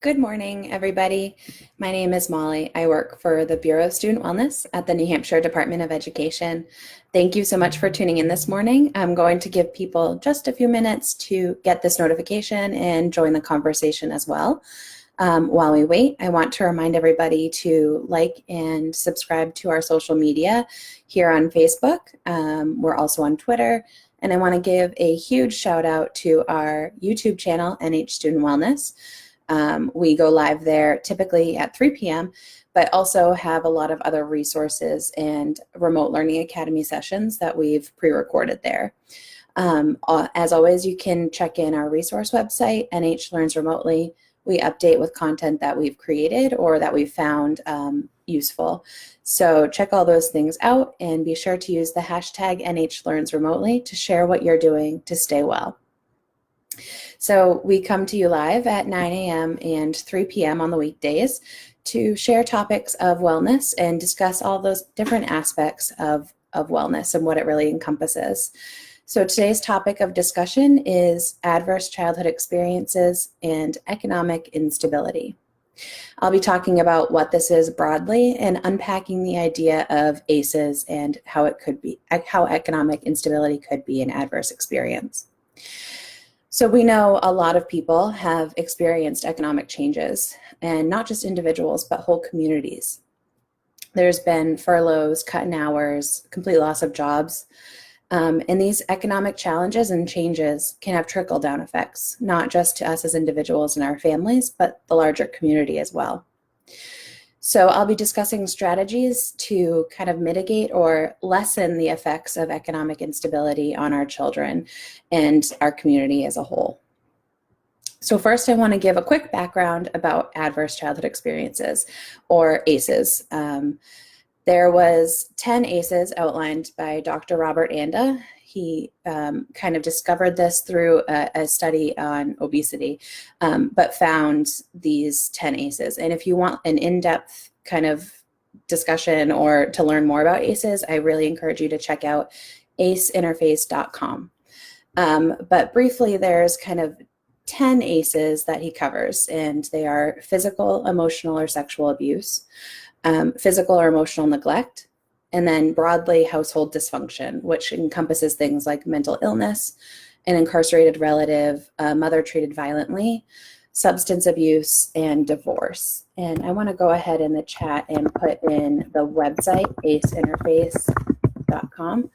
Good morning, everybody. My name is Molly. I work for the Bureau of Student Wellness at the New Hampshire Department of Education. Thank you so much for tuning in this morning. I'm going to give people just a few minutes to get this notification and join the conversation as well. While we wait, I want to remind everybody to like and subscribe to our social media here on Facebook. We're also on Twitter. And I want to give a huge shout out to our YouTube channel, NH Student Wellness. We go live there typically at 3 p.m., but also have a lot of other resources and remote learning academy sessions that we've pre-recorded there. As always, you can check in our resource website, NH Learns Remotely. We update with content that we've created or that we've found useful. So check all those things out and be sure to use the hashtag NH Learns Remotely to share what you're doing to stay well. So we come to you live at 9 a.m. and 3 p.m. on the weekdays to share topics of wellness and discuss all those different aspects of wellness and what it really encompasses. So today's topic of discussion is adverse childhood experiences and economic instability. I'll be talking about what this is broadly and unpacking the idea of ACEs and how economic instability could be an adverse experience. So we know a lot of people have experienced economic changes, and not just individuals, but whole communities. There's been furloughs, cut in hours, complete loss of jobs, and these economic challenges and changes can have trickle-down effects, not just to us as individuals and our families, but the larger community as well. So I'll be discussing strategies to kind of mitigate or lessen the effects of economic instability on our children and our community as a whole. So first, I want to give a quick background about adverse childhood experiences, or ACEs. There was 10 ACEs outlined by Dr. Robert Anda. He kind of discovered this through a study on obesity, but found these 10 ACEs. And if you want an in-depth kind of discussion or to learn more about ACEs, I really encourage you to check out aceinterface.com. But briefly, there's kind of 10 ACEs that he covers, and they are physical, emotional, or sexual abuse, physical or emotional neglect, and then broadly household dysfunction, which encompasses things like mental illness, an incarcerated relative, a mother treated violently, substance abuse, and divorce. And I want to go ahead in the chat and put in the website, aceinterface.com,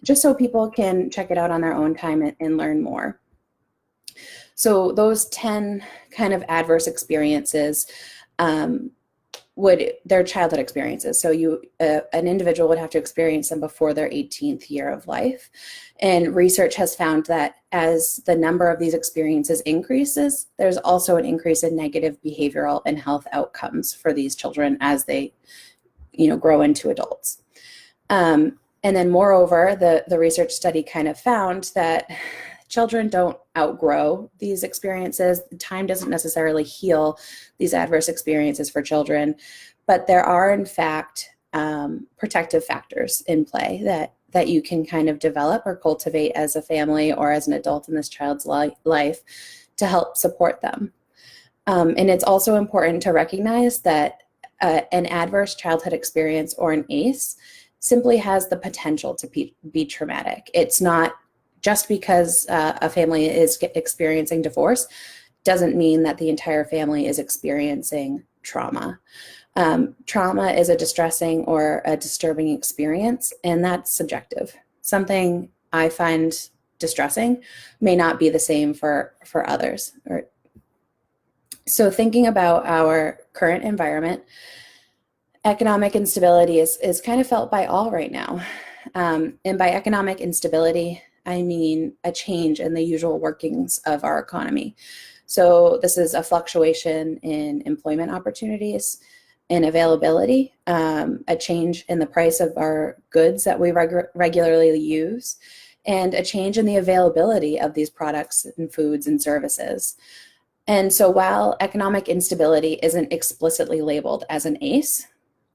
just so people can check it out on their own time and learn more. So those 10 kind of adverse experiences their childhood experiences. So an individual would have to experience them before their 18th year of life. And research has found that as the number of these experiences increases, there's also an increase in negative behavioral and health outcomes for these children as they, grow into adults. And then moreover, the research study kind of found that children don't outgrow these experiences. Time doesn't necessarily heal these adverse experiences for children, but there are, in fact, protective factors in play that you can kind of develop or cultivate as a family or as an adult in this child's life to help support them. And it's also important to recognize that an adverse childhood experience, or an ACE, simply has the potential to be traumatic. It's not just because a family is experiencing divorce doesn't mean that the entire family is experiencing trauma. Trauma is a distressing or a disturbing experience, and that's subjective. Something I find distressing may not be the same for others. So thinking about our current environment, economic instability is kind of felt by all right now. And by economic instability, I mean a change in the usual workings of our economy. So this is a fluctuation in employment opportunities, in availability, a change in the price of our goods that we regularly use, and a change in the availability of these products and foods and services. And so while economic instability isn't explicitly labeled as an ACE,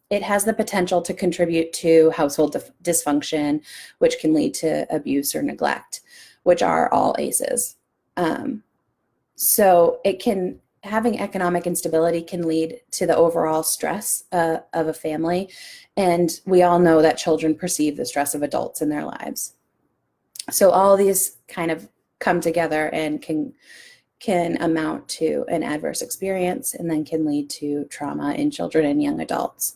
it has the potential to contribute to household dysfunction, which can lead to abuse or neglect, which are all ACEs. So it can having economic instability can lead to the overall stress of a family. And we all know that children perceive the stress of adults in their lives. So all these kind of come together and can amount to an adverse experience and then can lead to trauma in children and young adults.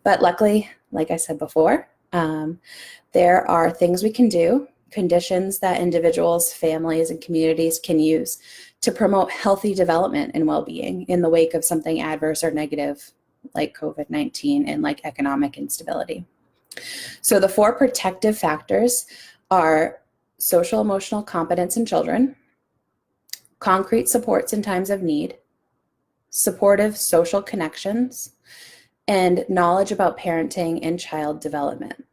But luckily, like I said before, there are things we can do, conditions that individuals, families, and communities can use to promote healthy development and well-being in the wake of something adverse or negative like COVID-19 and like economic instability. So the 4 protective factors are social emotional competence in children, concrete supports in times of need, supportive social connections, and knowledge about parenting and child development.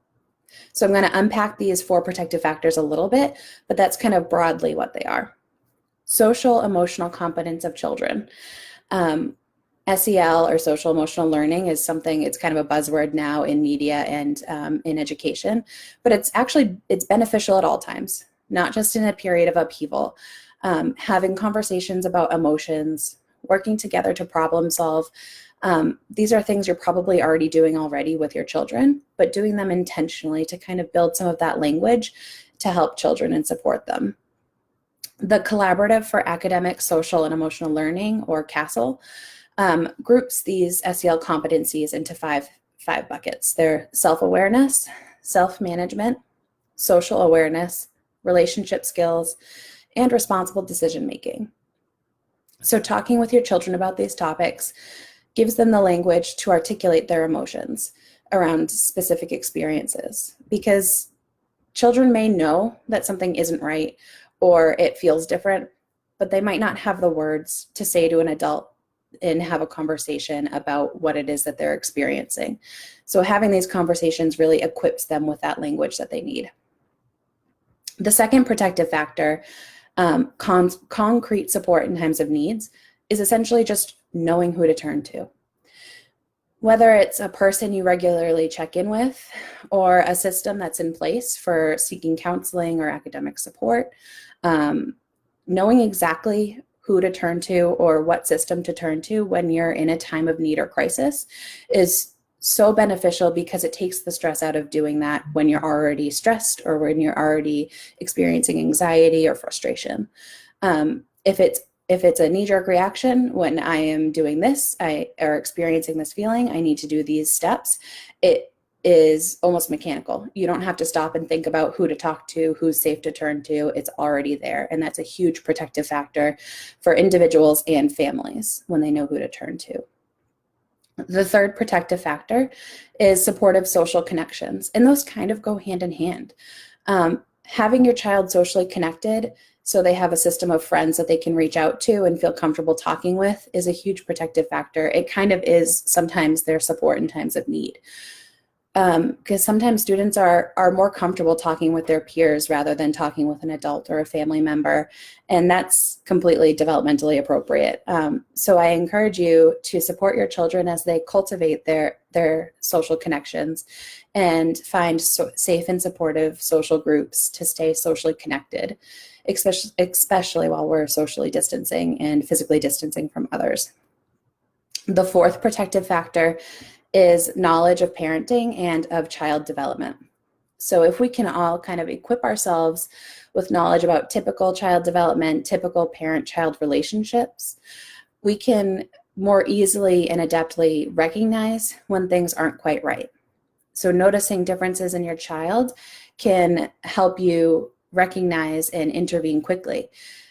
So I'm going to unpack these 4 protective factors a little bit, but that's kind of broadly what they are. Social emotional competence of children. SEL, or social emotional learning, is something, it's kind of a buzzword now in media and in education, but it's beneficial at all times, not just in a period of upheaval. Having conversations about emotions, working together to problem solve. These are things you're probably already doing already with your children, but doing them intentionally to kind of build some of that language to help children and support them. The Collaborative for Academic, Social, and Emotional Learning, or CASEL, groups these SEL competencies into five buckets. They're self-awareness, self-management, social awareness, relationship skills, and responsible decision-making. So talking with your children about these topics gives them the language to articulate their emotions around specific experiences, because children may know that something isn't right or it feels different, but they might not have the words to say to an adult and have a conversation about what it is that they're experiencing. So having these conversations really equips them with that language that they need. The second protective factor, concrete support in times of needs, is essentially just knowing who to turn to. Whether it's a person you regularly check in with or a system that's in place for seeking counseling or academic support, knowing exactly who to turn to or what system to turn to when you're in a time of need or crisis is so beneficial, because it takes the stress out of doing that when you're already stressed or when you're already experiencing anxiety or frustration. If it's a knee-jerk reaction, when I am doing this, or experiencing this feeling, I need to do these steps, it is almost mechanical. You don't have to stop and think about who to talk to, who's safe to turn to. It's already there. And that's a huge protective factor for individuals and families when they know who to turn to. The third protective factor is supportive social connections, and those kind of go hand in hand. Having your child socially connected so they have a system of friends that they can reach out to and feel comfortable talking with is a huge protective factor. It kind of is sometimes their support in times of need. Because sometimes students are more comfortable talking with their peers rather than talking with an adult or a family member, and that's completely developmentally appropriate. So I encourage you to support your children as they cultivate their social connections and find safe and supportive social groups to stay socially connected, especially while we're socially distancing and physically distancing from others. The fourth protective factor is knowledge of parenting and of child development. So if we can all kind of equip ourselves with knowledge about typical child development, typical parent-child relationships, we can more easily and adeptly recognize when things aren't quite right. So noticing differences in your child can help you recognize and intervene quickly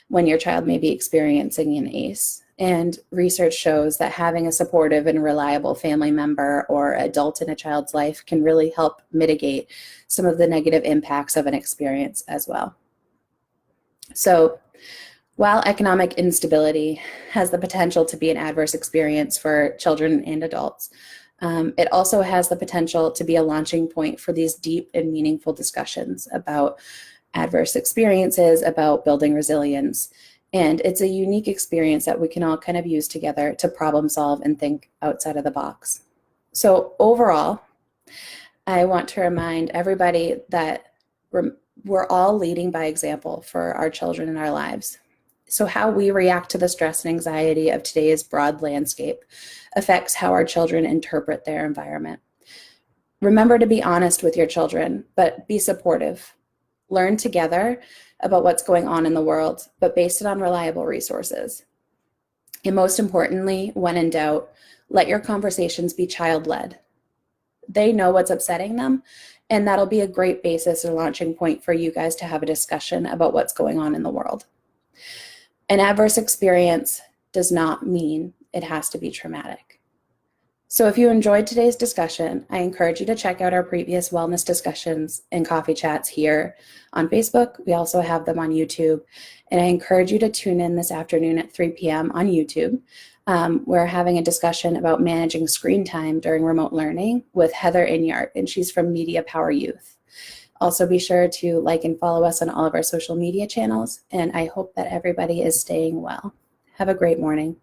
when your child may be experiencing an ACE. And research shows that having a supportive and reliable family member or adult in a child's life can really help mitigate some of the negative impacts of an experience as well. So while economic instability has the potential to be an adverse experience for children and adults, it also has the potential to be a launching point for these deep and meaningful discussions about adverse experiences, about building resilience. And it's a unique experience that we can all kind of use together to problem solve and think outside of the box. So overall, I want to remind everybody that we're all leading by example for our children in our lives. So how we react to the stress and anxiety of today's broad landscape affects how our children interpret their environment. Remember to be honest with your children, but be supportive. Learn together about what's going on in the world, but based it on reliable resources. And most importantly, when in doubt, let your conversations be child-led. They know what's upsetting them, and that'll be a great basis or launching point for you guys to have a discussion about what's going on in the world. An adverse experience does not mean it has to be traumatic. So if you enjoyed today's discussion, I encourage you to check out our previous wellness discussions and coffee chats here on Facebook. We also have them on YouTube. And I encourage you to tune in this afternoon at 3 p.m. on YouTube. We're having a discussion about managing screen time during remote learning with Heather Inyart, and she's from Media Power Youth. Also be sure to like and follow us on all of our social media channels, and I hope that everybody is staying well. Have a great morning.